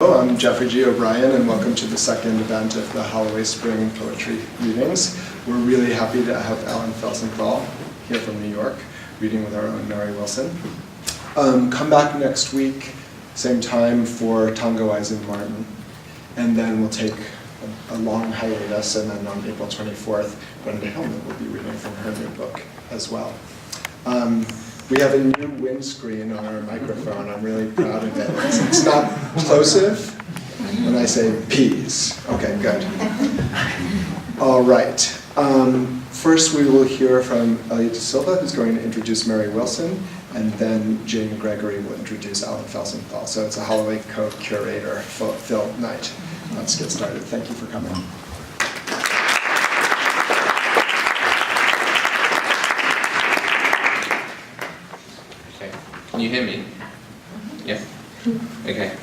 Hello, I'm Jeffrey G. O'Brien, and welcome to the second event of the Holloway Spring Poetry Readings. We're really happy to have Alan Felsenthal here from New York, reading with our own Mary Wilson. Come back next week, same time, for Tango Eisen Martin, and then we'll take a long hiatus, and then on April 24th, Brenda Hillman will be reading from her new book as well. We have a new windscreen on our microphone. I'm really proud of it. It's not plosive when I say peas. Okay, good. All right. First we will hear from Elia De Silva, who's going to introduce Mary Wilson, and then Jane Gregory will introduce Alan Felsenthal. So it's a Holloway co-curator Phil night. Let's get started. Thank you for coming. Can you hear me? Yes? Okay.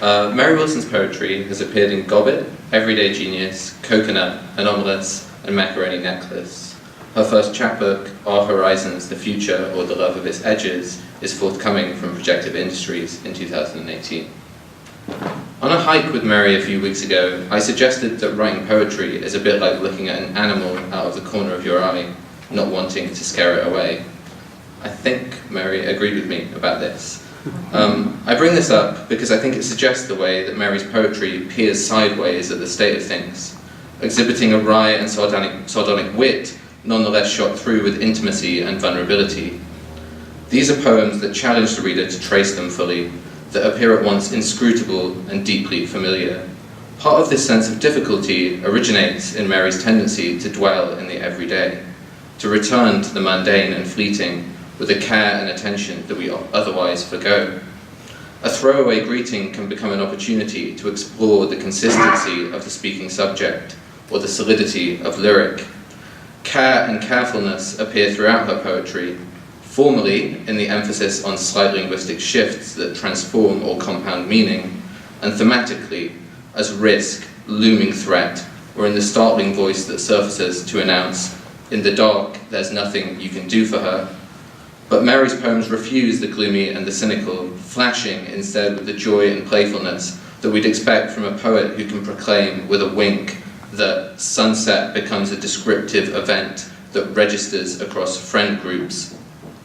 Mary Wilson's poetry has appeared in Gobbet, Everyday Genius, Coconut, Anomalous, and Macaroni Necklace. Her first chapbook, Our Horizons, The Future, or The Love of Its Edges, is forthcoming from Projective Industries in 2018. On a hike with Mary a few weeks ago, I suggested that writing poetry is a bit like looking at an animal out of the corner of your eye, not wanting to scare it away. I think Mary agreed with me about this. I bring this up because I think it suggests the way that Mary's poetry peers sideways at the state of things, exhibiting a wry and sardonic wit, nonetheless shot through with intimacy and vulnerability. These are poems that challenge the reader to trace them fully, that appear at once inscrutable and deeply familiar. Part of this sense of difficulty originates in Mary's tendency to dwell in the everyday, to return to the mundane and fleeting, with a care and attention that we otherwise forgo. A throwaway greeting can become an opportunity to explore the consistency of the speaking subject, or the solidity of lyric. Care and carefulness appear throughout her poetry, formally in the emphasis on slight linguistic shifts that transform or compound meaning, and thematically as risk, looming threat, or in the startling voice that surfaces to announce, in the dark, there's nothing you can do for her. But Mary's poems refuse the gloomy and the cynical, flashing instead with the joy and playfulness that we'd expect from a poet who can proclaim with a wink that sunset becomes a descriptive event that registers across friend groups,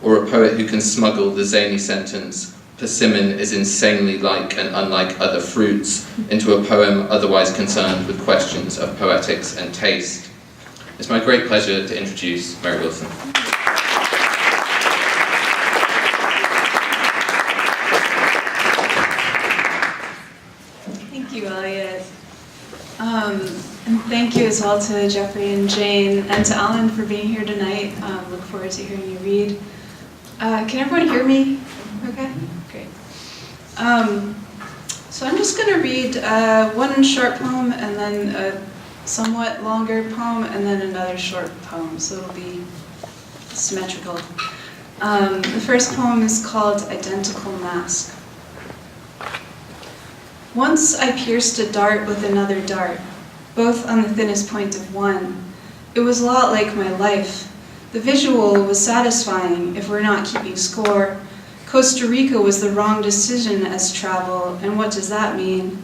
or a poet who can smuggle the zany sentence, persimmon is insanely like and unlike other fruits, into a poem otherwise concerned with questions of poetics and taste. It's my great pleasure to introduce Mary Wilson. And thank you as well to Jeffrey and Jane and to Alan for being here tonight. Look forward to hearing you read. Can everyone hear me? Okay, great. So I'm just going to read one short poem and then a somewhat longer poem and then another short poem, so it'll be symmetrical. The first poem is called Identical Mask. Once I pierced a dart with another dart, both on the thinnest point of one. It was a lot like my life. The visual was satisfying if we're not keeping score. Costa Rica was the wrong decision as travel, and what does that mean?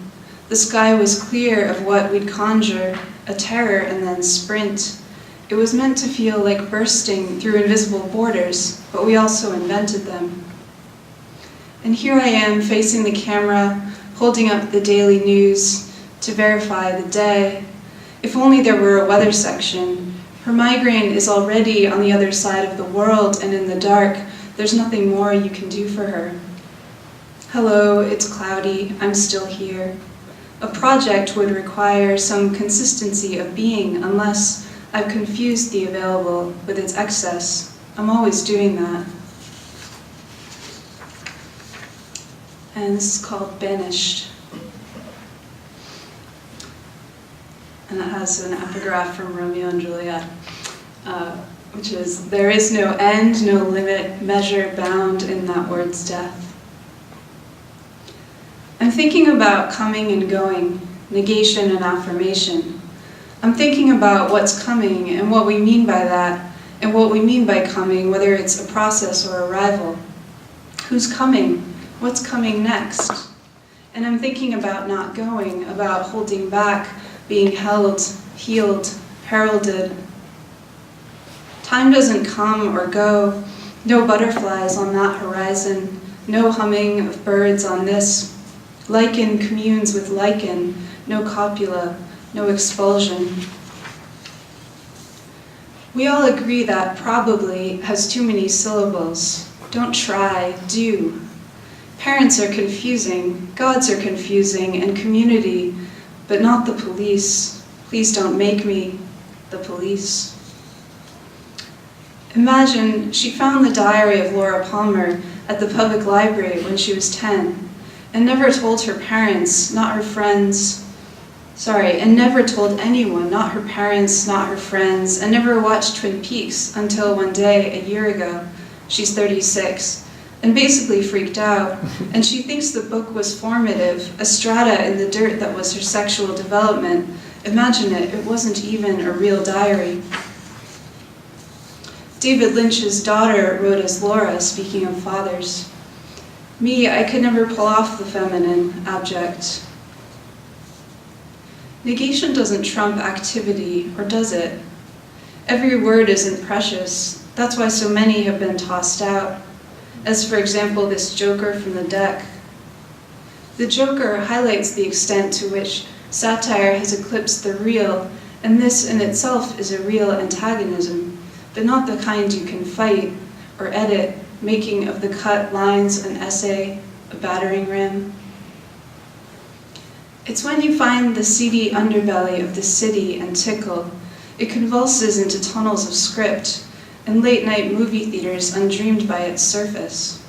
The sky was clear of what we'd conjure, a terror and then sprint. It was meant to feel like bursting through invisible borders, but we also invented them. And here I am facing the camera, holding up the daily news to verify the day. If only there were a weather section. Her migraine is already on the other side of the world, and in the dark, there's nothing more you can do for her. Hello, it's cloudy, I'm still here. A project would require some consistency of being unless I've confused the available with its excess. I'm always doing that. And this is called Banished. And it has an epigraph from Romeo and Juliet, which is, there is no end, no limit, measure bound in that word's death. I'm thinking about coming and going, negation and affirmation. I'm thinking about what's coming and what we mean by that, and what we mean by coming, whether it's a process or arrival. Who's coming? What's coming next? And I'm thinking about not going, about holding back, being held, healed, heralded. Time doesn't come or go, no butterflies on that horizon, no humming of birds on this. Lichen communes with lichen, no copula, no expulsion. We all agree that probably has too many syllables. Don't try, do. Parents are confusing, gods are confusing, and community, but not the police. Please don't make me the police. Imagine she found the diary of Laura Palmer at the public library when she was 10, and never told her parents, not her friends, and never told anyone, not her parents, not her friends, and never watched Twin Peaks until one day, a year ago. She's 36, and basically freaked out, and she thinks the book was formative, a strata in the dirt that was her sexual development. Imagine it wasn't even a real diary. David Lynch's daughter wrote as Laura, speaking of fathers. Me, I could never pull off the feminine, abject. Negation doesn't trump activity, or does it? Every word isn't precious. That's why so many have been tossed out. As for example, this joker from the deck. The joker highlights the extent to which satire has eclipsed the real, and this in itself is a real antagonism, but not the kind you can fight or edit, making of the cut lines an essay, a battering ram. It's when you find the seedy underbelly of the city and tickle, it convulses into tunnels of script, and late-night movie theaters undreamed by its surface.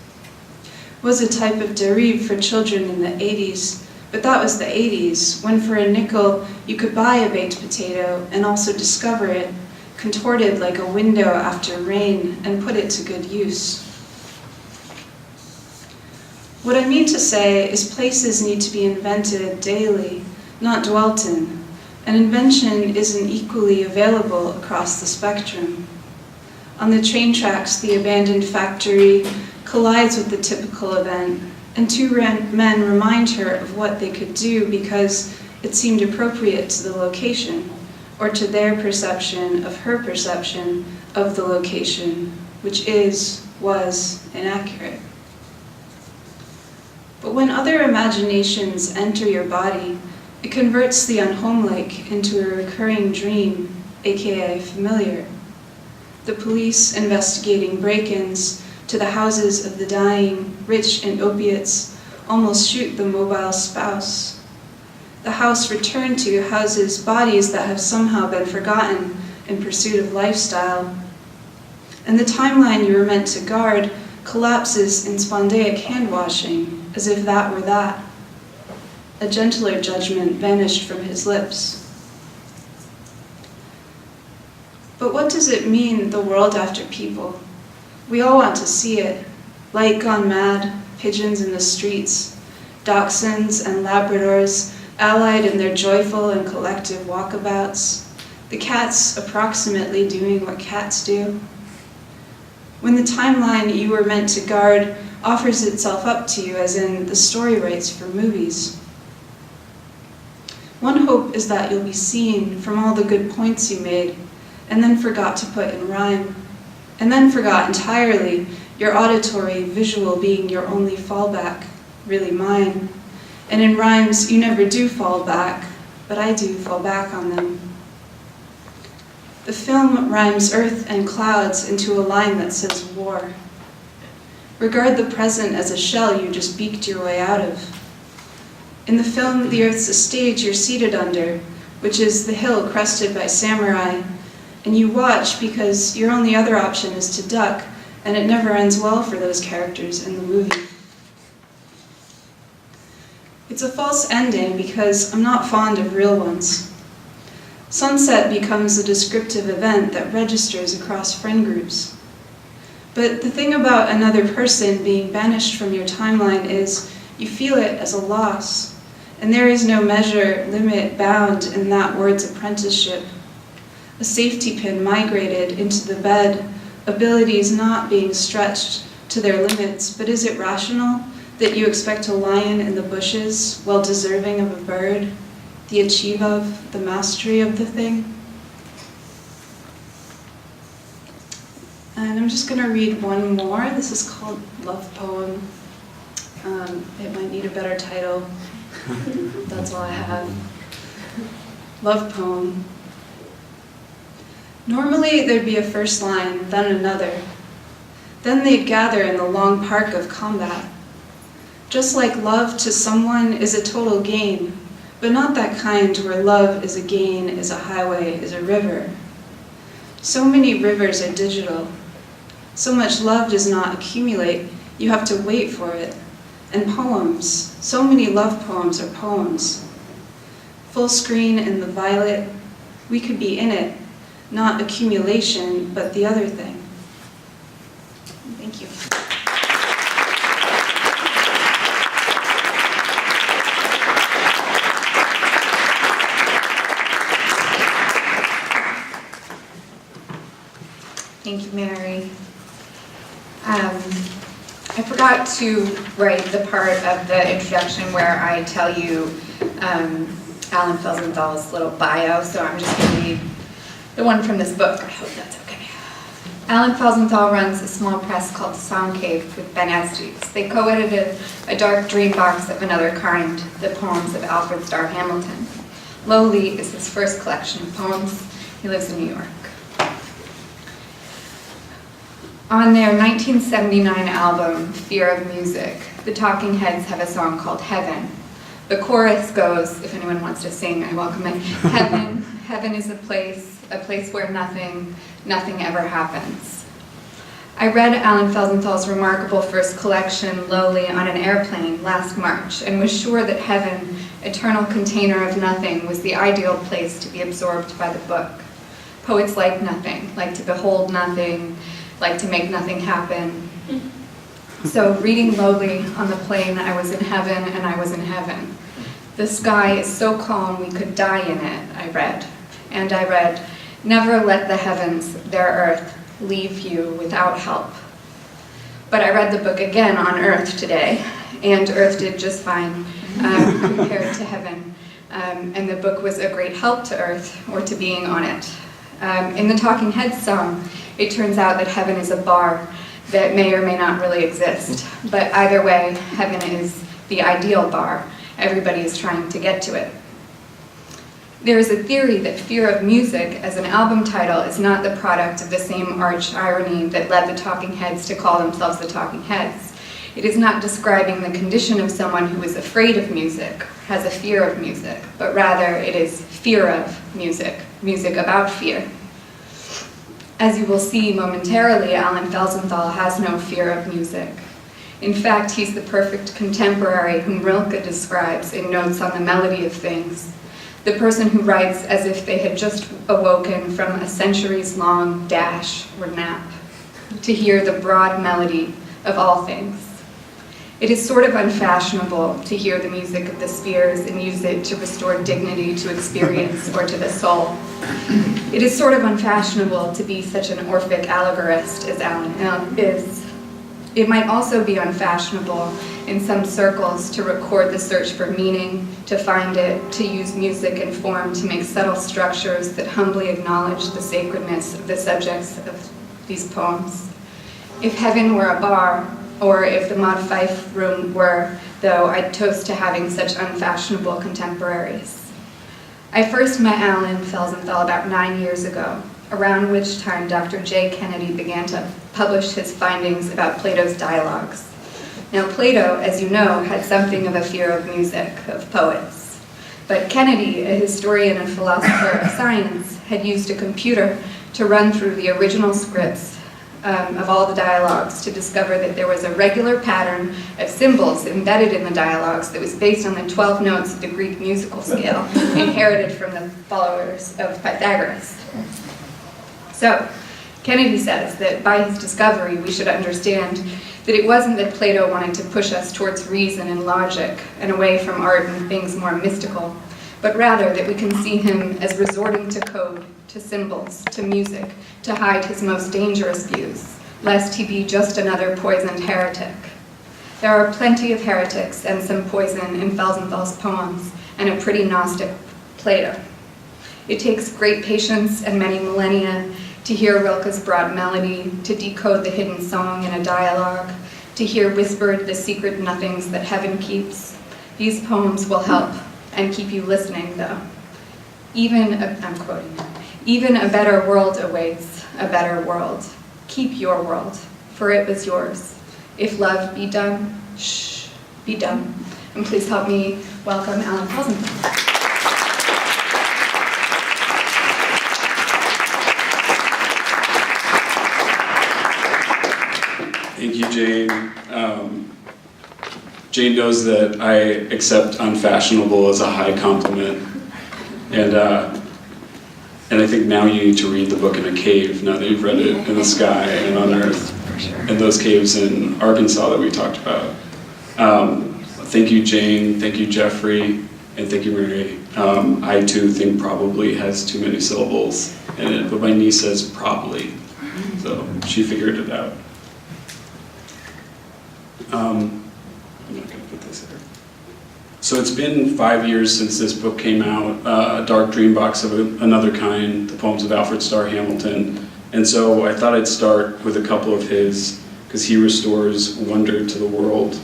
Was a type of derive for children in the 80s, but that was the 80s, when for a nickel you could buy a baked potato and also discover it, contorted like a window after rain, and put it to good use. What I mean to say is places need to be invented daily, not dwelt in, and invention isn't equally available across the spectrum. On the train tracks, the abandoned factory collides with the typical event, and two men remind her of what they could do because it seemed appropriate to the location, or to their perception of her perception of the location, which was inaccurate. But when other imaginations enter your body, it converts the unhomelike into a recurring dream, aka familiar. The police investigating break-ins to the houses of the dying, rich in opiates, almost shoot the mobile spouse. The house returned to houses bodies that have somehow been forgotten in pursuit of lifestyle. And the timeline you were meant to guard collapses in spondaic hand-washing, as if that were that. A gentler judgment vanished from his lips. But what does it mean, the world after people? We all want to see it. Light gone mad, pigeons in the streets, dachshunds and Labradors allied in their joyful and collective walkabouts, the cats approximately doing what cats do. When the timeline you were meant to guard offers itself up to you, as in the story rights for movies. One hope is that you'll be seen from all the good points you made, and then forgot to put in rhyme, and then forgot entirely, your auditory, visual being your only fallback, really mine. And in rhymes, you never do fall back, but I do fall back on them. The film rhymes earth and clouds into a line that says war. Regard the present as a shell you just beaked your way out of. In the film, the earth's a stage you're seated under, which is the hill crested by samurai, and you watch because your only other option is to duck, and it never ends well for those characters in the movie. It's a false ending because I'm not fond of real ones. Sunset becomes a descriptive event that registers across friend groups. But the thing about another person being banished from your timeline is you feel it as a loss, and there is no measure, limit, bound in that word's apprenticeship. A safety pin migrated into the bed, abilities not being stretched to their limits, but is it rational that you expect a lion in the bushes, well deserving of a bird, the achieve of, the mastery of the thing. And I'm just going to read one more. This is called Love Poem. It might need a better title. That's all I have. Love Poem. Normally there'd be a first line, then another. Then they'd gather in the long park of combat. Just like love to someone is a total gain, but not that kind where love is a gain, is a highway, is a river. So many rivers are digital. So much love does not accumulate, you have to wait for it. And poems, so many love poems are poems. Full screen in the violet, we could be in it, not accumulation, but the other thing. Thank you. Thank you, Mary. I forgot to write the part of the introduction where I tell you Alan Felsenthal's little bio, so I'm just going to read the one from this book. I hope that's okay. Alan Felsenthal runs a small press called Song Cave with Ben Estes. They co-edited A Dark Dream Box of Another Kind, the poems of Alfred Starr Hamilton. Lowly is his first collection of poems. He lives in New York. On their 1979 album, Fear of Music, the Talking Heads have a song called Heaven. The chorus goes, if anyone wants to sing, I welcome it. Heaven is a place where nothing ever happens. I read Alan Felsenthal's remarkable first collection, Lowly, on an airplane last March, and was sure that heaven, eternal container of nothing, was the ideal place to be absorbed by the book. Poets like nothing, like to behold nothing, like to make nothing happen. So reading Lowly on the plane, I was in heaven and I was in heaven. The sky is so calm we could die in it, I read. And I read, never let the heavens, their earth, leave you without help. But I read the book again on earth today, and earth did just fine compared to heaven. And the book was a great help to earth, or to being on it. In the Talking Heads song, it turns out that heaven is a bar that may or may not really exist. But either way, heaven is the ideal bar. Everybody is trying to get to it. There is a theory that Fear of Music as an album title is not the product of the same arch irony that led the Talking Heads to call themselves the Talking Heads. It is not describing the condition of someone who is afraid of music, has a fear of music, but rather it is fear of music, music about fear. As you will see momentarily, Alan Felsenthal has no fear of music. In fact, he's the perfect contemporary whom Rilke describes in Notes on the Melody of Things, the person who writes as if they had just awoken from a centuries-long dash or nap, to hear the broad melody of all things. It is sort of unfashionable to hear the music of the spheres and use it to restore dignity to experience or to the soul. It is sort of unfashionable to be such an Orphic allegorist as Alan is. It might also be unfashionable in some circles to record the search for meaning, to find it, to use music and form to make subtle structures that humbly acknowledge the sacredness of the subjects of these poems. If heaven were a bar, or if the Maud Fife room were, though, I'd toast to having such unfashionable contemporaries. I first met Alan Felsenthal about 9 years ago, around which time Dr. J. Kennedy began to publish his findings about Plato's dialogues. Now, Plato, as you know, had something of a fear of music, of poets. But Kennedy, a historian and philosopher of science, had used a computer to run through the original scripts of all the dialogues to discover that there was a regular pattern of symbols embedded in the dialogues that was based on the 12 notes of the Greek musical scale, inherited from the followers of Pythagoras. So, Kennedy says that by his discovery we should understand that it wasn't that Plato wanted to push us towards reason and logic and away from art and things more mystical, but rather that we can see him as resorting to code, to symbols, to music, to hide his most dangerous views, lest he be just another poisoned heretic. There are plenty of heretics and some poison in Felsenthal's poems, and a pretty Gnostic Plato. It takes great patience and many millennia to hear Rilke's broad melody, to decode the hidden song in a dialogue, to hear whispered the secret nothings that heaven keeps. These poems will help and keep you listening, though. I'm quoting, even a better world awaits, a better world. Keep your world, for it was yours. If love be done, shh, be done. And please help me welcome Alan Felsenthal. Thank you, Jane. Jane knows that I accept unfashionable as a high compliment. And I think now you need to read the book in a cave, now that you've read it in the sky and on earth. And those caves in Arkansas that we talked about. Thank you, Jane. Thank you, Jeffrey. And thank you, Mary. I, too, think probably has too many syllables in it, but my niece says probably. So she figured it out. I'm not going to put this here. So it's been 5 years since this book came out, A Dark Dream Box of Another Kind, the poems of Alfred Starr Hamilton. And so I thought I'd start with a couple of his, because he restores wonder to the world.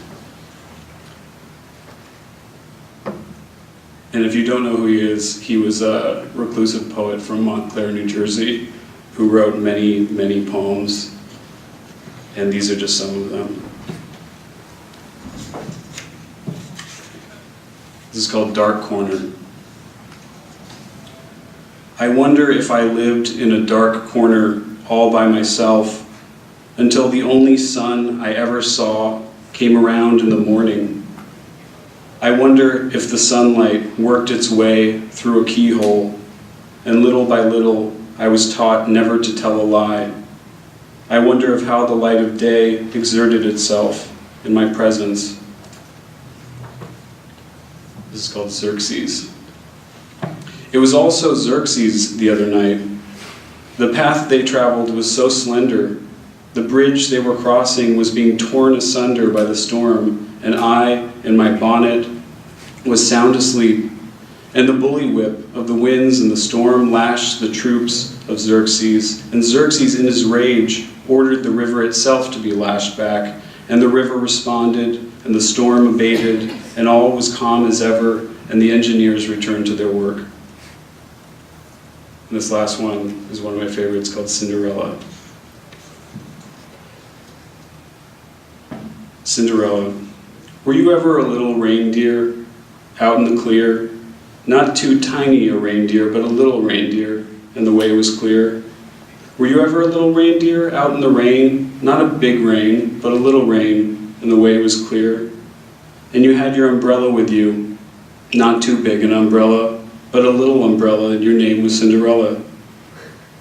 And if you don't know who he is, he was a reclusive poet from Montclair, New Jersey, who wrote many, many poems. And these are just some of them. This is called Dark Corner. I wonder if I lived in a dark corner all by myself until the only sun I ever saw came around in the morning. I wonder if the sunlight worked its way through a keyhole, and little by little I was taught never to tell a lie. I wonder of how the light of day exerted itself in my presence. This is called Xerxes. It was also Xerxes the other night. The path they traveled was so slender. The bridge they were crossing was being torn asunder by the storm, and I, in my bonnet, was sound asleep. And the bully whip of the winds and the storm lashed the troops of Xerxes, and Xerxes in his rage ordered the river itself to be lashed back, and the river responded, and the storm abated, and all was calm as ever, and the engineers returned to their work. And this last one is one of my favorites, called Cinderella. Cinderella, were you ever a little reindeer out in the clear? Not too tiny a reindeer, but a little reindeer, and the way was clear. Were you ever a little reindeer out in the rain? Not a big rain, but a little rain, and the way was clear. And you had your umbrella with you, not too big an umbrella, but a little umbrella, and your name was Cinderella.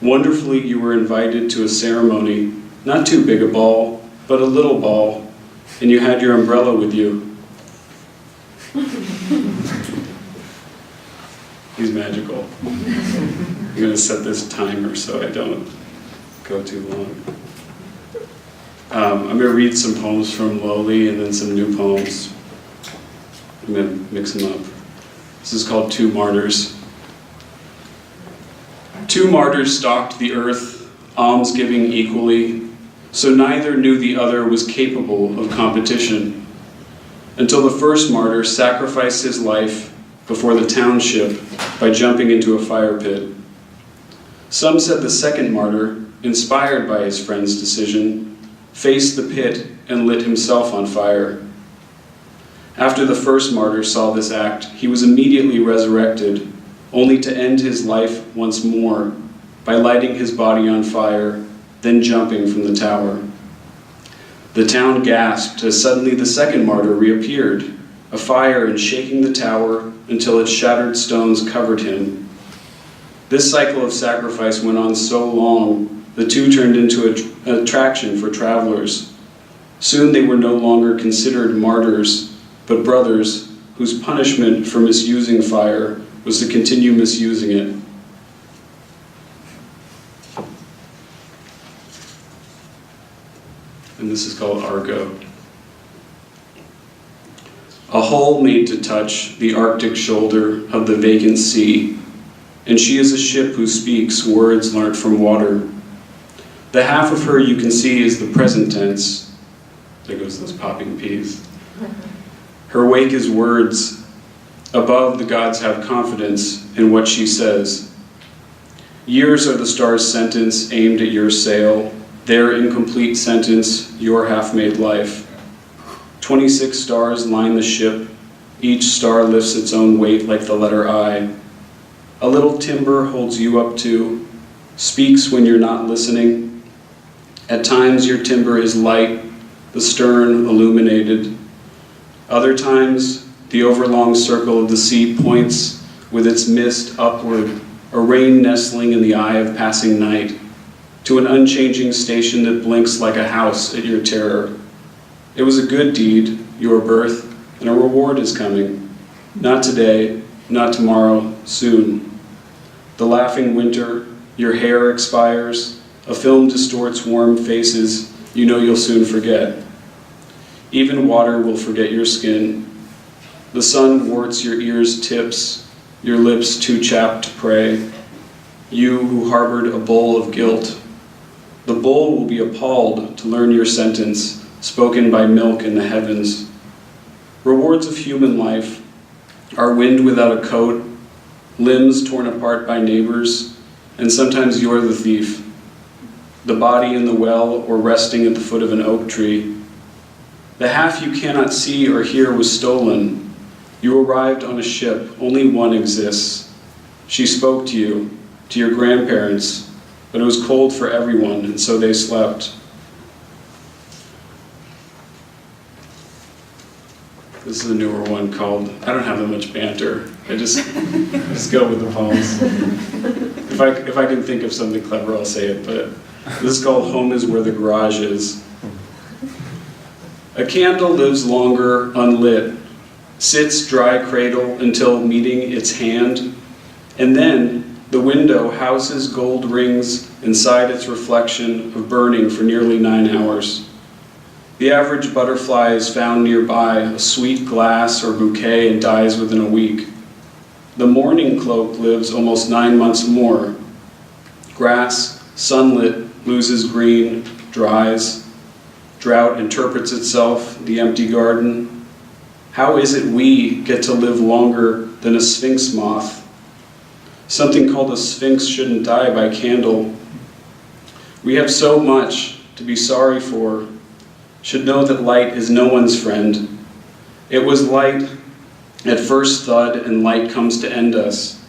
Wonderfully, you were invited to a ceremony, not too big a ball, but a little ball, and you had your umbrella with you. He's magical. I'm going to set this timer so I don't go too long. I'm going to read some poems from Lowly and then some new poems. I'm going to mix them up. This is called Two Martyrs. Two martyrs stalked the earth, almsgiving equally, so neither knew the other was capable of competition, until the first martyr sacrificed his life before the township by jumping into a fire pit. Some said the second martyr, inspired by his friend's decision, faced the pit and lit himself on fire. After the first martyr saw this act, he was immediately resurrected, only to end his life once more by lighting his body on fire, then jumping from the tower. The town gasped as suddenly the second martyr reappeared, afire and shaking the tower until its shattered stones covered him. This cycle of sacrifice went on so long, the two turned into an attraction for travelers. Soon they were no longer considered martyrs, but brothers whose punishment for misusing fire was to continue misusing it. And this is called Argo. a hull made to touch the Arctic shoulder of the vacant sea, and she is a ship who speaks words learnt from water. The half of her you can see is the present tense. There goes those popping peas. Her wake is words. Above, the gods have confidence in what she says. Years are the stars' sentence aimed at your sail, their incomplete sentence, your half-made life. 26 stars line the ship, each star lifts its own weight like the letter I. A little timber holds you up too, speaks when you're not listening. At times your timber is light, the stern illuminated. Other times, the overlong circle of the sea points with its mist upward, a rain nestling in the eye of passing night, to an unchanging station that blinks like a house at your terror. It was a good deed, your birth, and a reward is coming. Not today, not tomorrow, soon. The laughing winter, your hair expires, a film distorts warm faces you know you'll soon forget. Even water will forget your skin. The sun warts your ears' tips, your lips too chapped to pray. You who harbored a bowl of guilt. The bowl will be appalled to learn your sentence, spoken by milk in the heavens. Rewards of human life are wind without a coat, limbs torn apart by neighbors, and sometimes you're the thief. The body in the well or resting at the foot of an oak tree. The half you cannot see or hear was stolen. You arrived on a ship, only one exists. She spoke to you, to your grandparents, but it was cold for everyone, and so they slept. This is a newer one called, I don't have that much banter. I just go with the poems. If I can think of something clever, I'll say it, but this is called Home is Where the Garage Is. A candle lives longer unlit, sits dry cradle until meeting its hand, and then the window houses gold rings inside its reflection of burning for nearly 9 hours. The average butterfly is found nearby, a sweet glass or bouquet, and dies within a week. The mourning cloak lives almost 9 months more. Grass, sunlit, loses green, dries. Drought interprets itself, the empty garden. How is it we get to live longer than a sphinx moth? Something called a sphinx shouldn't die by candle. We have so much to be sorry for. Should know that light is no one's friend. It was light at first thud, and light comes to end us.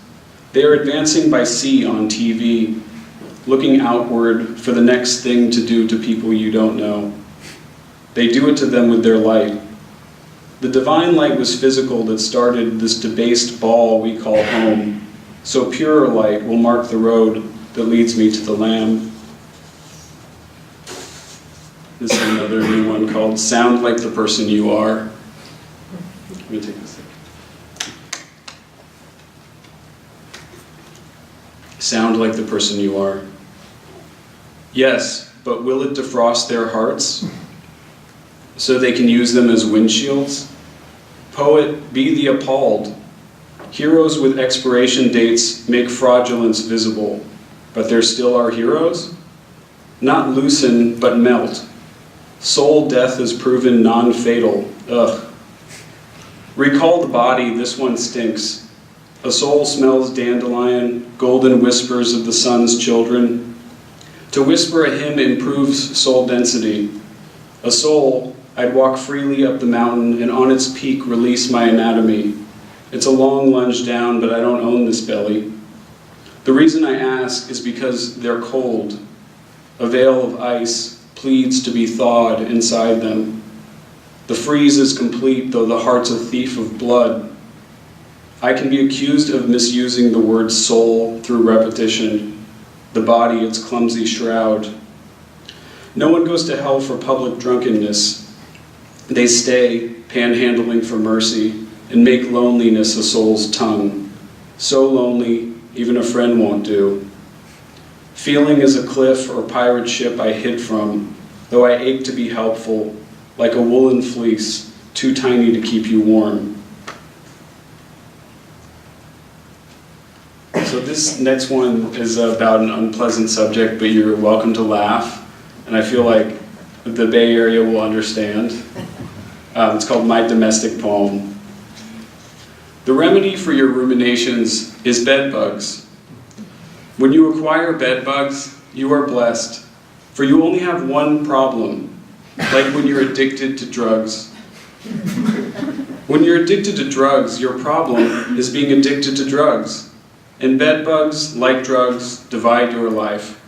They are advancing by sea on TV, looking outward for the next thing to do to people you don't know. They do it to them with their light. The divine light was physical that started this debased ball we call home, so purer light will mark the road that leads me to the Lamb. This is another new one called Sound Like the Person You Are. Let me take this. Sound like the person you are. Yes, but will it defrost their hearts so they can use them as windshields? Poet, be the appalled. Heroes with expiration dates make fraudulence visible, but there still are heroes? Not loosen, but melt. Soul death is proven non-fatal. Ugh. Recall the body, this one stinks. A soul smells dandelion, golden whispers of the sun's children. To whisper a hymn improves soul density. A soul, I'd walk freely up the mountain and on its peak release my anatomy. It's a long lunge down, but I don't own this belly. The reason I ask is because they're cold. A veil of ice pleads to be thawed inside them. The freeze is complete, though the heart's a thief of blood. I can be accused of misusing the word soul through repetition, the body its clumsy shroud. No one goes to hell for public drunkenness. They stay, panhandling for mercy, and make loneliness a soul's tongue. So lonely, even a friend won't do. Feeling is a cliff or pirate ship I hid from, though I ache to be helpful, like a woolen fleece, too tiny to keep you warm. So this next one is about an unpleasant subject, but you're welcome to laugh, and I feel like the Bay Area will understand. It's called My Domestic Poem. The remedy for your ruminations is bed bugs. When you acquire bed bugs, you are blessed, for you only have one problem, like when you're addicted to drugs. When you're addicted to drugs, your problem is being addicted to drugs. And bed bugs, like drugs, divide your life.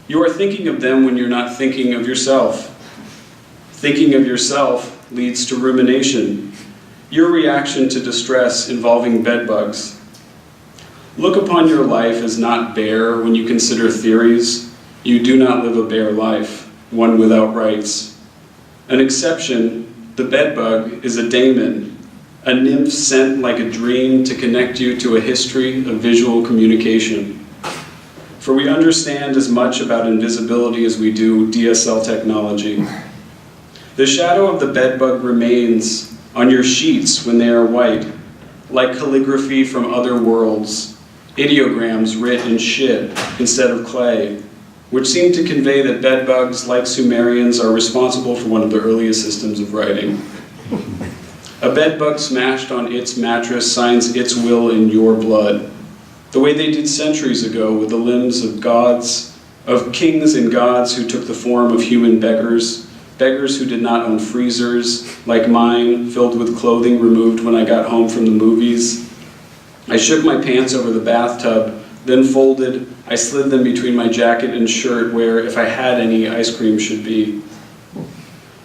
You are thinking of them when you're not thinking of yourself. Thinking of yourself leads to rumination, your reaction to distress involving bed bugs. Look upon your life as not bare when you consider theories. You do not live a bare life, one without rights. An exception, the bedbug, is a daemon, a nymph sent like a dream to connect you to a history of visual communication. For we understand as much about invisibility as we do DSL technology. The shadow of the bedbug remains on your sheets when they are white, like calligraphy from other worlds, ideograms writ in shit instead of clay, which seem to convey that bedbugs, like Sumerians, are responsible for one of the earliest systems of writing. A bedbug smashed on its mattress signs its will in your blood, the way they did centuries ago with the limbs of gods, of kings and gods who took the form of human beggars, beggars who did not own freezers, like mine, filled with clothing removed when I got home from the movies. I shook my pants over the bathtub, then folded, I slid them between my jacket and shirt where, if I had any, ice cream should be.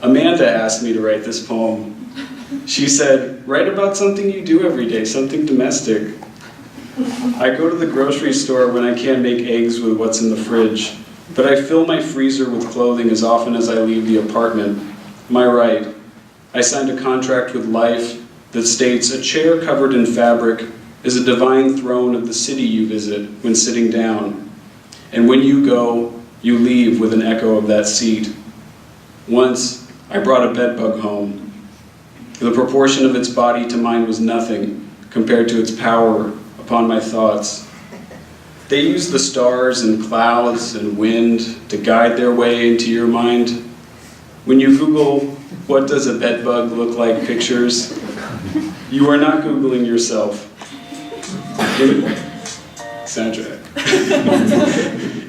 Amanda asked me to write this poem. She said, write about something you do every day, something domestic. I go to the grocery store when I can't make eggs with what's in the fridge, but I fill my freezer with clothing as often as I leave the apartment. My right. I signed a contract with life that states a chair covered in fabric is a divine throne of the city you visit when sitting down. And when you go, you leave with an echo of that seat. Once, I brought a bedbug home. The proportion of its body to mine was nothing compared to its power upon my thoughts. They use the stars and clouds and wind to guide their way into your mind. When you Google, what does a bedbug look like pictures, you are not Googling yourself. Soundtrack.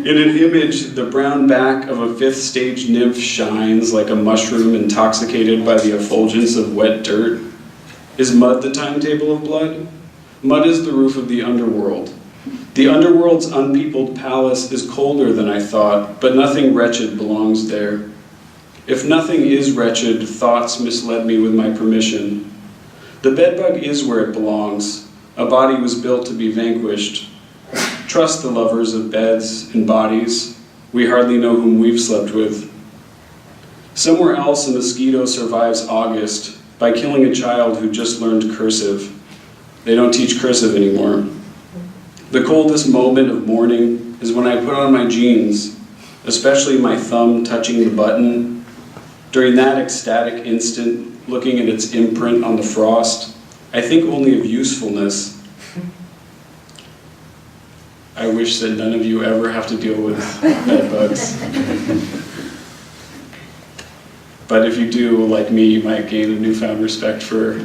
In an image, the brown back of a fifth stage nymph shines like a mushroom intoxicated by the effulgence of wet dirt. Is mud the timetable of blood? Mud is the roof of the underworld. The underworld's unpeopled palace is colder than I thought, but nothing wretched belongs there. If nothing is wretched, thoughts misled me with my permission. The bedbug is where it belongs. A body was built to be vanquished. Trust the lovers of beds and bodies. We hardly know whom we've slept with. Somewhere else, a mosquito survives August by killing a child who just learned cursive. They don't teach cursive anymore. The coldest moment of morning is when I put on my jeans, especially my thumb touching the button. During that ecstatic instant, looking at its imprint on the frost, I think only of usefulness. I wish that none of you ever have to deal with bed bugs. But if you do, like me, you might gain a newfound respect for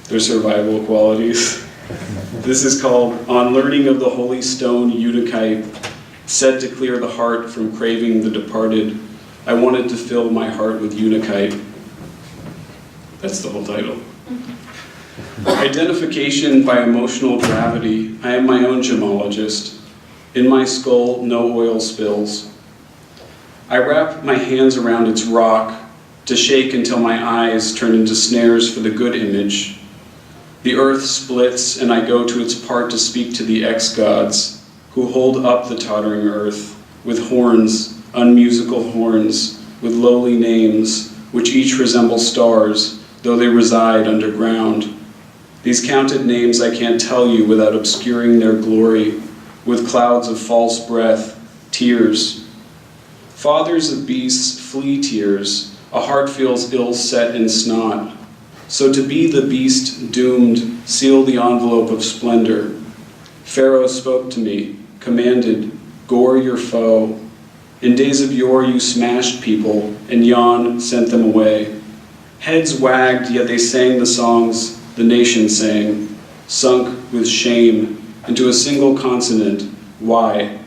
their survival qualities. This is called On Learning of the Holy Stone Eutychite, said to clear the heart from craving the departed. I wanted to fill my heart with eutychite. That's the whole title. Identification by emotional gravity. I am my own gemologist. In my skull, no oil spills. I wrap my hands around its rock to shake until my eyes turn into snares for the good image. The earth splits and I go to its part to speak to the ex-gods who hold up the tottering earth with horns, unmusical horns, with lowly names, which each resemble stars, though they reside underground. These counted names I can't tell you without obscuring their glory, with clouds of false breath, tears. Fathers of beasts flee tears, a heart feels ill set in snot. So to be the beast doomed, seal the envelope of splendor. Pharaoh spoke to me, commanded, gore your foe. In days of yore you smashed people, and Yon sent them away. Heads wagged, yet they sang the songs the nation sang, sunk with shame into a single consonant, Y.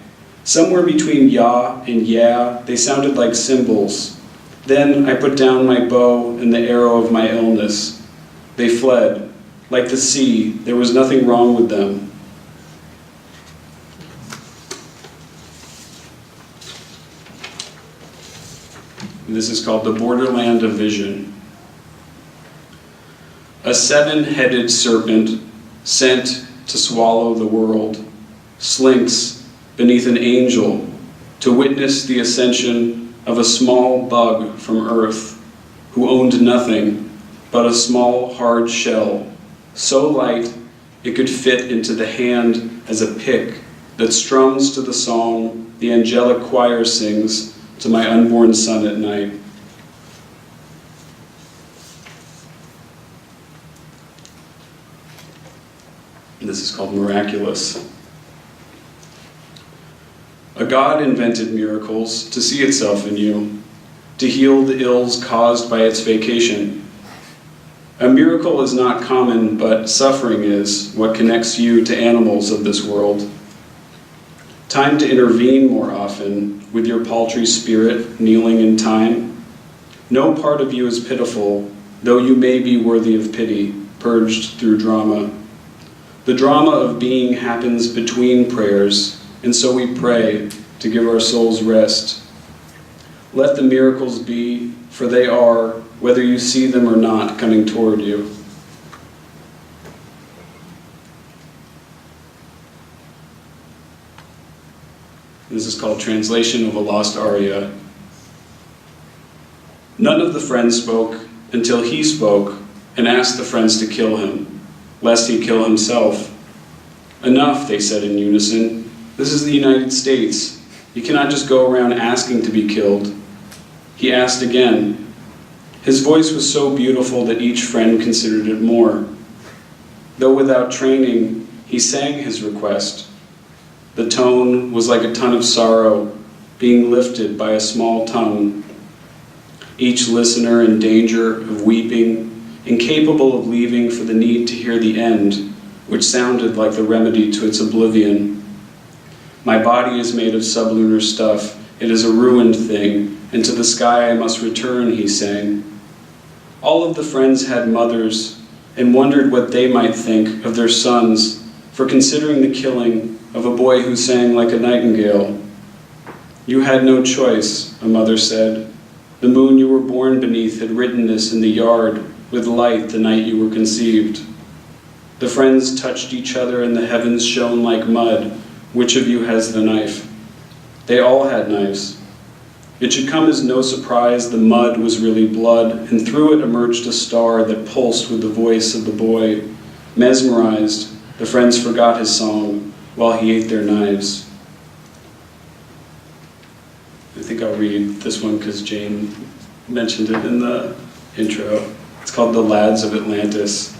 Somewhere between ya and yeah, they sounded like cymbals. Then I put down my bow and the arrow of my illness. They fled. Like the sea, there was nothing wrong with them. This is called The Borderland of Vision. A seven-headed serpent sent to swallow the world slinks beneath an angel to witness the ascension of a small bug from Earth who owned nothing but a small hard shell, so light it could fit into the hand as a pick that strums to the song the angelic choir sings to my unborn son at night. This is called Miraculous. A god invented miracles to see itself in you, to heal the ills caused by its vacation. A miracle is not common, but suffering is what connects you to animals of this world. Time to intervene more often with your paltry spirit kneeling in time. No part of you is pitiful, though you may be worthy of pity, purged through drama. The drama of being happens between prayers, and so we pray to give our souls rest. Let the miracles be, for they are, whether you see them or not, coming toward you. This is called Translation of a Lost Aria. None of the friends spoke until he spoke and asked the friends to kill him, lest he kill himself. Enough, they said in unison. This is the United States. You cannot just go around asking to be killed. He asked again. His voice was so beautiful that each friend considered it more. Though without training, he sang his request. The tone was like a ton of sorrow being lifted by a small tongue. Each listener in danger of weeping, incapable of leaving for the need to hear the end, which sounded like the remedy to its oblivion. My body is made of sublunar stuff. It is a ruined thing, and to the sky I must return, he sang. All of the friends had mothers and wondered what they might think of their sons for considering the killing of a boy who sang like a nightingale. You had no choice, a mother said. The moon you were born beneath had written this in the yard with light the night you were conceived. The friends touched each other and the heavens shone like mud. Which of you has the knife? They all had knives. It should come as no surprise the mud was really blood, and through it emerged a star that pulsed with the voice of the boy. Mesmerized, the friends forgot his song while he ate their knives. I think I'll read this one because Jane mentioned it in the intro. It's called The Lads of Atlantis.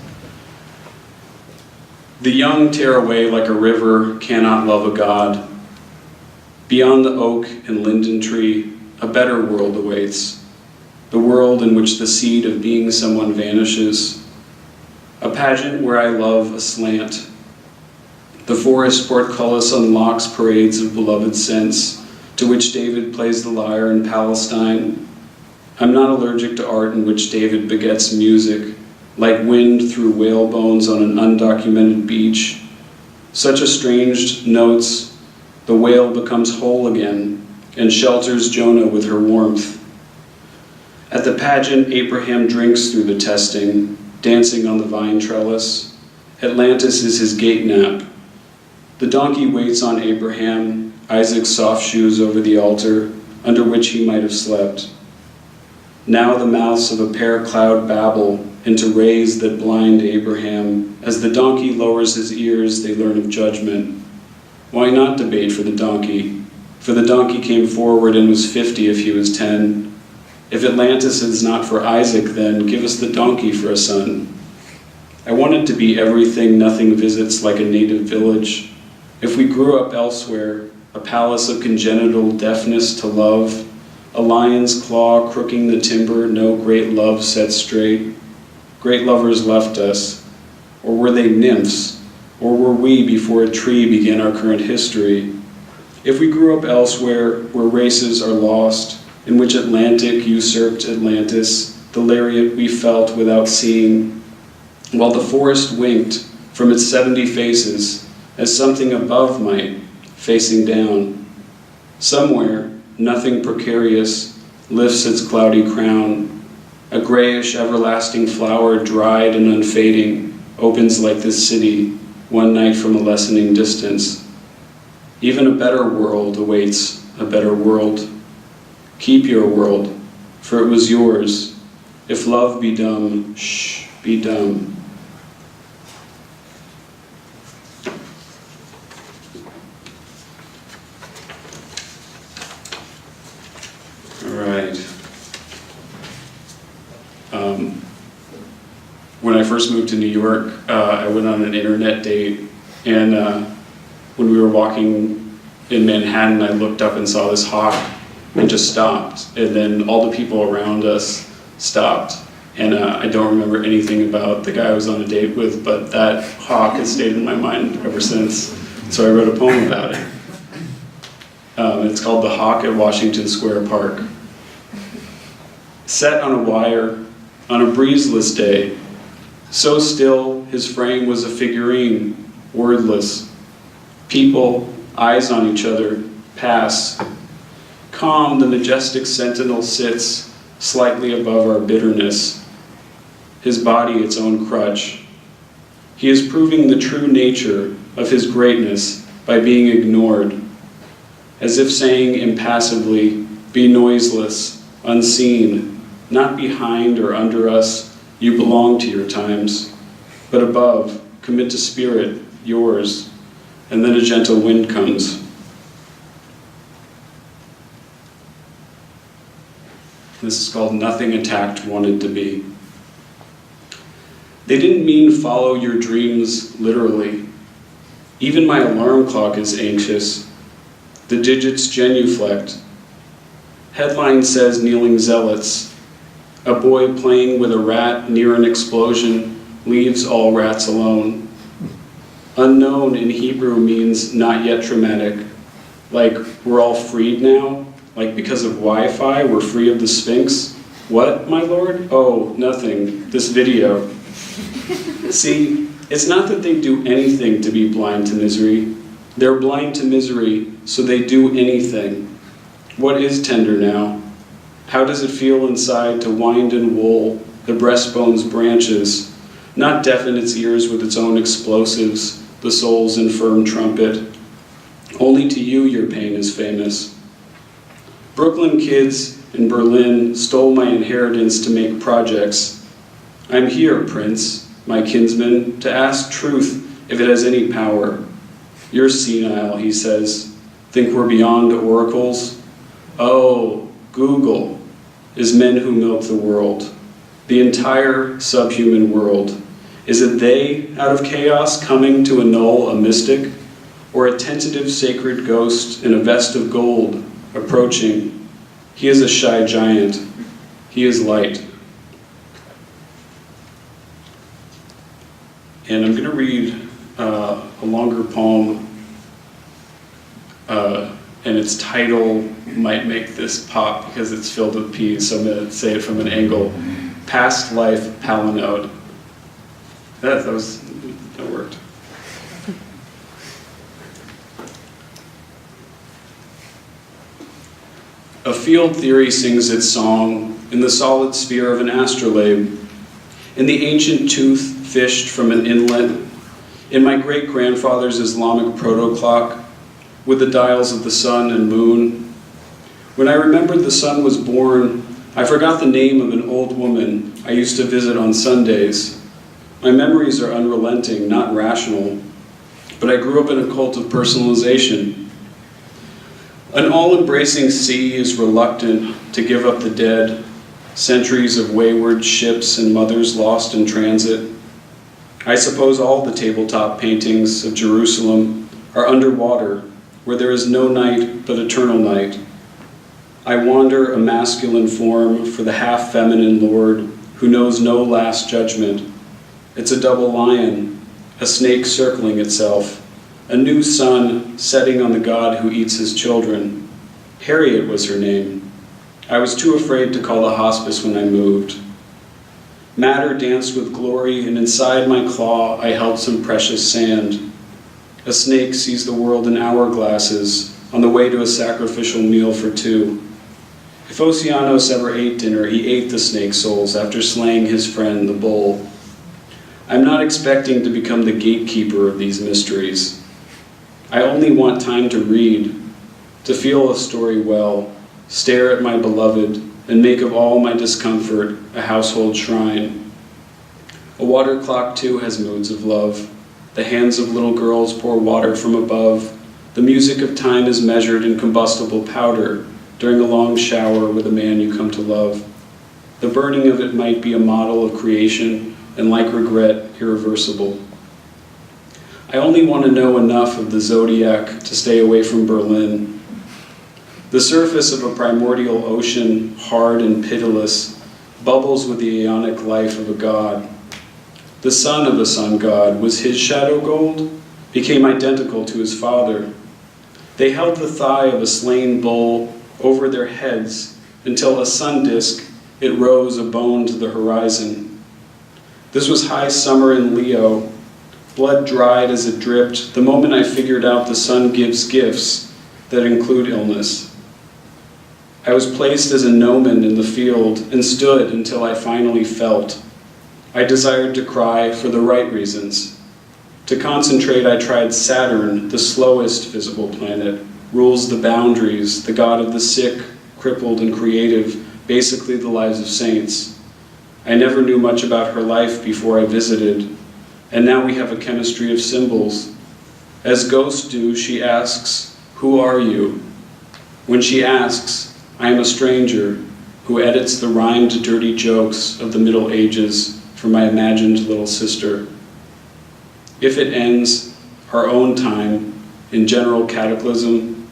The young tear away like a river cannot love a god. Beyond the oak and linden tree, a better world awaits. The world in which the seed of being someone vanishes. A pageant where I love aslant. The forest portcullis unlocks parades of beloved scents, to which David plays the lyre in Palestine. I'm not allergic to art in which David begets music, like wind through whale bones on an undocumented beach. Such estranged notes, the whale becomes whole again and shelters Jonah with her warmth. At the pageant, Abraham drinks through the testing, dancing on the vine trellis. Atlantis is his gate nap. The donkey waits on Abraham, Isaac's soft shoes over the altar, under which he might have slept. Now the mouths of a pear cloud babble into rays that blind Abraham. As the donkey lowers his ears, they learn of judgment. Why not debate for the donkey? For the donkey came forward and was 50 if he was 10. If Atlantis is not for Isaac, then give us the donkey for a son. I want it to be everything nothing visits like a native village. If we grew up elsewhere, a palace of congenital deafness to love, a lion's claw crooking the timber, no great love set straight. Great lovers left us, or were they nymphs, or were we before a tree began our current history? If we grew up elsewhere, where races are lost, in which Atlantic usurped Atlantis, the lariat we felt without seeing, while the forest winked from its 70 faces as something above might, facing down. Somewhere, nothing precarious lifts its cloudy crown. A grayish everlasting flower, dried and unfading, opens like this city, one night from a lessening distance. Even a better world awaits a better world. Keep your world, for it was yours. If love be dumb, shh, be dumb. All right. When I first moved to New York, I went on an internet date, and when we were walking in Manhattan, I looked up and saw this hawk and just stopped. And then all the people around us stopped. And I don't remember anything about the guy I was on a date with, but that hawk has stayed in my mind ever since. So I wrote a poem about it. It's called The Hawk at Washington Square Park. Set on a wire, on a breezeless day, so still his frame was a figurine, wordless. People, eyes on each other, pass. Calm, the majestic sentinel sits slightly above our bitterness, his body its own crutch. He is proving the true nature of his greatness by being ignored, as if saying impassively, be noiseless, unseen, not behind or under us, you belong to your times, but above, commit to spirit, yours, and then a gentle wind comes. This is called Nothing Attacked Wanted to Be. They didn't mean follow your dreams literally. Even my alarm clock is anxious. The digits genuflect. Headline says kneeling zealots. A boy playing with a rat near an explosion leaves all rats alone. Unknown in Hebrew means not yet traumatic. Like, we're all freed now? Like, because of Wi-Fi, we're free of the Sphinx? What, my lord? Oh, nothing. This video. See, it's not that they do anything to be blind to misery. They're blind to misery, so they do anything. What is tender now? How does it feel inside to wind in wool the breastbone's branches, not deafen its ears with its own explosives, the soul's infirm trumpet? Only to you your pain is famous. Brooklyn kids in Berlin stole my inheritance to make projects. I'm here, Prince, my kinsman, to ask truth if it has any power. You're senile, he says. Think we're beyond oracles? Oh, Google is men who milk the world, the entire subhuman world. Is it they, out of chaos, coming to annul a mystic, or a tentative sacred ghost in a vest of gold, approaching? He is a shy giant. He is light. And I'm going to read a longer poem, and its title might make this pop because it's filled with P's, so I'm going to say it from an angle. Past Life Palinode. That worked. A field theory sings its song in the solid sphere of an astrolabe, in the ancient tooth fished from an inlet, in my great-grandfather's Islamic proto-clock, with the dials of the sun and moon. When I remembered the sun was born, I forgot the name of an old woman I used to visit on Sundays. My memories are unrelenting, not rational, but I grew up in a cult of personalization. An all-embracing sea is reluctant to give up the dead, centuries of wayward ships and mothers lost in transit. I suppose all the tabletop paintings of Jerusalem are underwater, where there is no night but eternal night. I wander a masculine form for the half-feminine Lord who knows no last judgment. It's a double lion, a snake circling itself, a new sun setting on the God who eats his children. Harriet was her name. I was too afraid to call the hospice when I moved. Matter danced with glory, and inside my claw I held some precious sand. A snake sees the world in hourglasses on the way to a sacrificial meal for two. If Oceanos ever ate dinner, he ate the snake souls after slaying his friend, the bull. I'm not expecting to become the gatekeeper of these mysteries. I only want time to read, to feel a story well, stare at my beloved, and make of all my discomfort a household shrine. A water clock, too, has moods of love. The hands of little girls pour water from above. The music of time is measured in combustible powder during a long shower with a man you come to love. The burning of it might be a model of creation, and like regret, irreversible. I only want to know enough of the zodiac to stay away from Berlin. The surface of a primordial ocean, hard and pitiless, bubbles with the aeonic life of a god. The son of a sun god, was his shadow gold? Became identical to his father. They held the thigh of a slain bull over their heads until a sun disk, it rose a bone to the horizon. This was high summer in Leo. Blood dried as it dripped the moment I figured out the sun gives gifts that include illness. I was placed as a gnomon in the field and stood until I finally felt. I desired to cry for the right reasons. To concentrate, I tried Saturn, the slowest visible planet, rules the boundaries, the god of the sick, crippled, and creative, basically the lives of saints. I never knew much about her life before I visited, and now we have a chemistry of symbols. As ghosts do, she asks, "Who are you?" When she asks, I am a stranger who edits the rhymed dirty jokes of the Middle Ages for my imagined little sister. If it ends, our own time, in general cataclysm,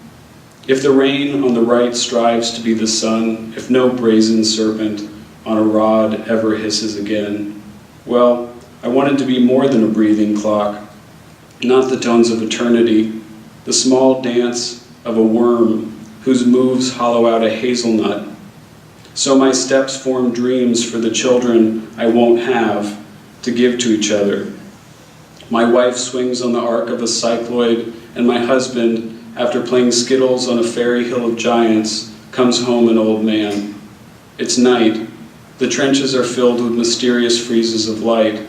if the rain on the right strives to be the sun, if no brazen serpent on a rod ever hisses again, well, I want it to be more than a breathing clock, not the tones of eternity, the small dance of a worm whose moves hollow out a hazelnut. So my steps form dreams for the children I won't have to give to each other. My wife swings on the arc of a cycloid, and my husband, after playing Skittles on a fairy hill of giants, comes home an old man. It's night. The trenches are filled with mysterious freezes of light.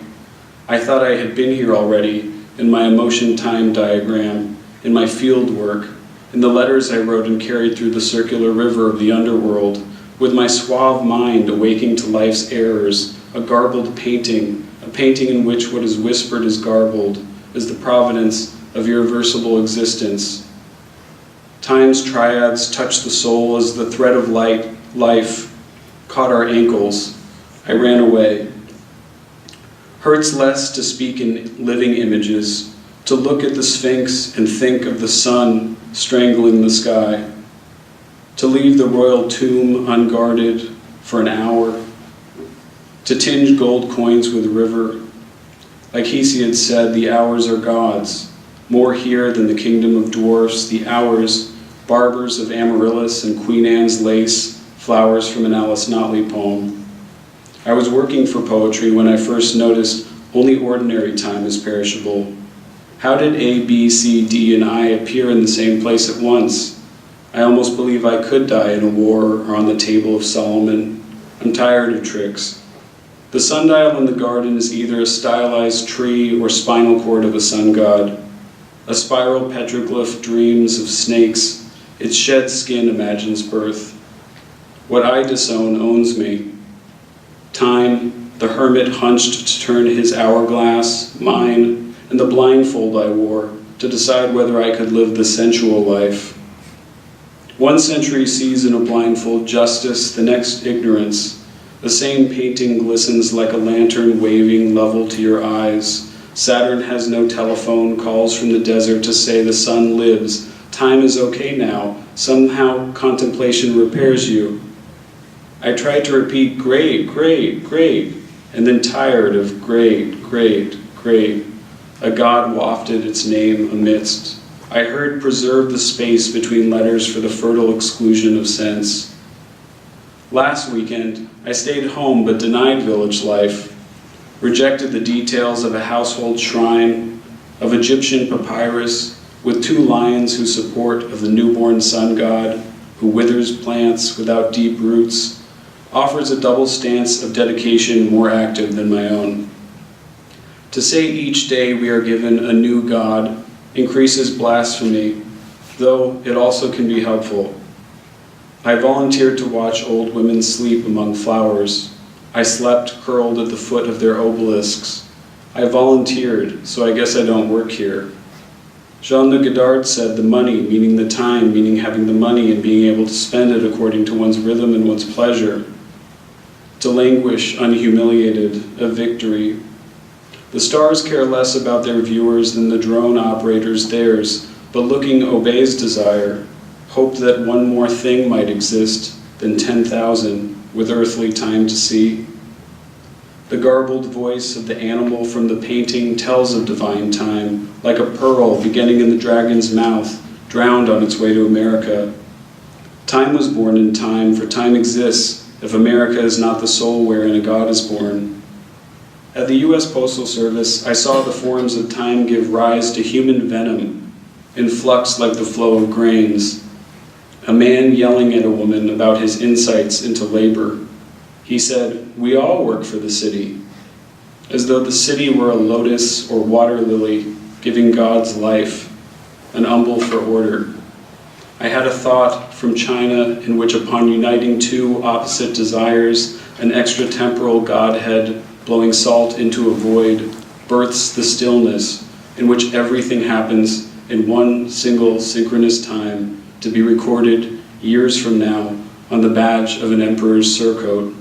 I thought I had been here already in my emotion time diagram, in my field work, in the letters I wrote and carried through the circular river of the underworld, with my suave mind awaking to life's errors, a garbled painting, a painting in which what is whispered is garbled, is the providence of irreversible existence. Time's triads touch the soul as the thread of life caught our ankles. I ran away. Hurts less to speak in living images, to look at the Sphinx and think of the sun strangling the sky, to leave the royal tomb unguarded for an hour, to tinge gold coins with river. Like Hesiod said, the hours are gods, more here than the kingdom of dwarfs, the hours, barbers of Amaryllis and Queen Anne's lace, flowers from an Alice Notley poem. I was working for poetry when I first noticed only ordinary time is perishable. How did A, B, C, D, and I appear in the same place at once? I almost believe I could die in a war or on the table of Solomon. I'm tired of tricks. The sundial in the garden is either a stylized tree or spinal cord of a sun god. A spiral petroglyph dreams of snakes. Its shed skin imagines birth. What I disown owns me. Time, the hermit hunched to turn his hourglass, mine, and the blindfold I wore to decide whether I could live the sensual life. One century sees in a blindfold justice, the next ignorance. The same painting glistens like a lantern waving level to your eyes. Saturn has no telephone, calls from the desert to say the sun lives. Time is okay now. Somehow contemplation repairs you. I tried to repeat great, great, great, and then tired of great, great, great. A god wafted its name amidst. I heard preserve the space between letters for the fertile exclusion of sense. Last weekend, I stayed home but denied village life, rejected the details of a household shrine, of Egyptian papyrus, with 2 lions who support of the newborn sun god, who withers plants without deep roots, offers a double stance of dedication more active than my own. To say each day we are given a new god increases blasphemy, though it also can be helpful. I volunteered to watch old women sleep among flowers. I slept curled at the foot of their obelisks. I volunteered, so I guess I don't work here. Jean Le Godard said the money, meaning the time, meaning having the money and being able to spend it according to one's rhythm and one's pleasure. To languish unhumiliated, a victory. The stars care less about their viewers than the drone operators theirs, but looking obeys desire, hope that one more thing might exist than 10,000 with earthly time to see. The garbled voice of the animal from the painting tells of divine time, like a pearl beginning in the dragon's mouth, drowned on its way to America. Time was born in time, for time exists if America is not the soul wherein a god is born. At the U.S. Postal Service, I saw the forms of time give rise to human venom, in flux like the flow of grains. A man yelling at a woman about his insights into labor. He said, "We all work for the city," as though the city were a lotus or water lily giving God's life, an umbel for order. I had a thought from China in which upon uniting 2 opposite desires, an extratemporal Godhead blowing salt into a void births the stillness in which everything happens in one single synchronous time to be recorded years from now on the badge of an emperor's surcoat.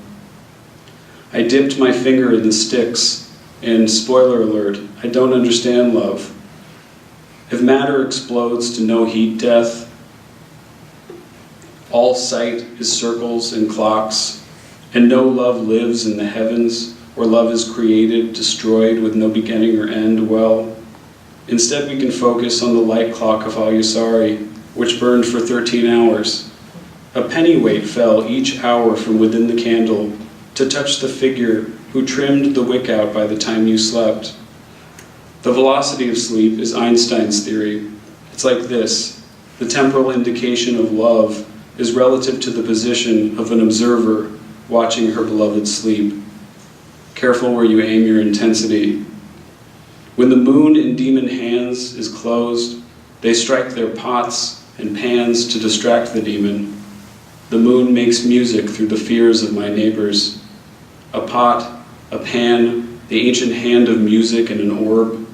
I dipped my finger in the sticks, and spoiler alert, I don't understand love. If matter explodes to no heat death, all sight is circles and clocks, and no love lives in the heavens, where love is created, destroyed with no beginning or end, well, instead we can focus on the light clock of Al-Yusari, which burned for 13 hours. A pennyweight fell each hour from within the candle to touch the figure who trimmed the wick out by the time you slept. The velocity of sleep is Einstein's theory. It's like this: the temporal indication of love is relative to the position of an observer watching her beloved sleep. Careful where you aim your intensity. When the moon in demon hands is closed, they strike their pots and pans to distract the demon. The moon makes music through the fears of my neighbors. A pot, a pan, the ancient hand of music and an orb.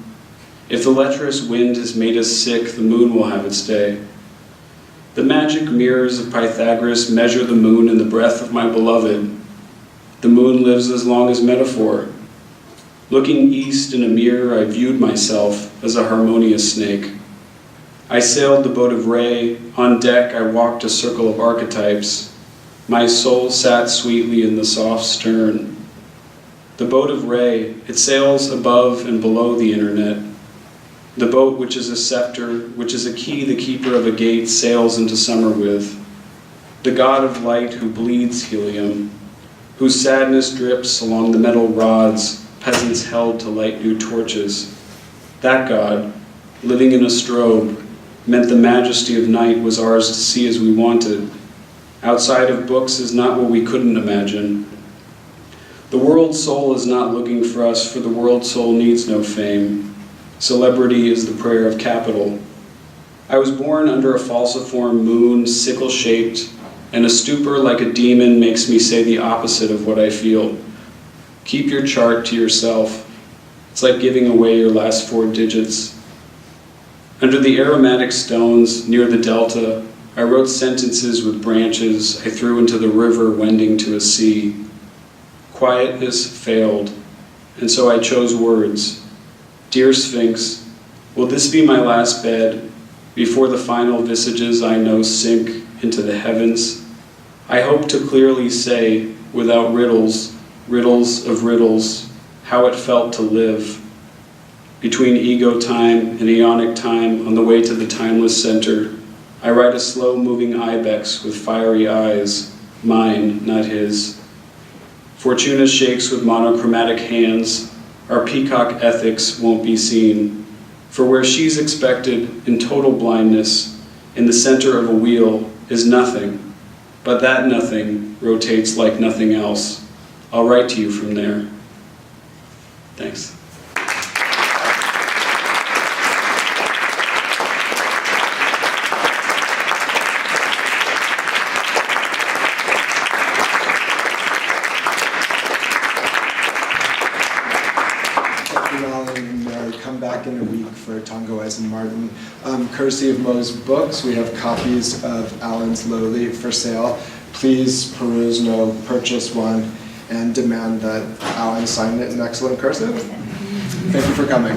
If the lecherous wind has made us sick, the moon will have its day. The magic mirrors of Pythagoras measure the moon in the breath of my beloved. The moon lives as long as metaphor. Looking east in a mirror, I viewed myself as a harmonious snake. I sailed the boat of Re. On deck, I walked a circle of archetypes. My soul sat sweetly in the soft stern. The boat of Re, it sails above and below the internet. The boat which is a scepter, which is a key the keeper of a gate sails into summer with. The god of light who bleeds helium, whose sadness drips along the metal rods peasants held to light new torches. That god, living in a strobe, meant the majesty of night was ours to see as we wanted. Outside of books is not what we couldn't imagine. The world soul is not looking for us, for the world soul needs no fame. Celebrity is the prayer of capital. I was born under a falciform moon, sickle-shaped, and a stupor like a demon makes me say the opposite of what I feel. Keep your chart to yourself. It's like giving away your last 4 digits. Under the aromatic stones near the delta, I wrote sentences with branches I threw into the river wending to a sea. Quietness failed, and so I chose words. Dear Sphinx, will this be my last bed before the final visages I know sink into the heavens? I hope to clearly say, without riddles, riddles of riddles, how it felt to live. Between ego time and eonic time on the way to the timeless center, I ride a slow-moving ibex with fiery eyes, mine, not his. Fortuna shakes with monochromatic hands, our peacock ethics won't be seen. For where she's expected in total blindness, in the center of a wheel, is nothing. But that nothing rotates like nothing else. I'll write to you from there. Thanks. Come back in a week for Tango and Martin. Courtesy of Mo's books, we have copies of Alan's Lowly for sale. Please peruse no, purchase one, and demand that Alan sign it in excellent cursive. Thank you for coming.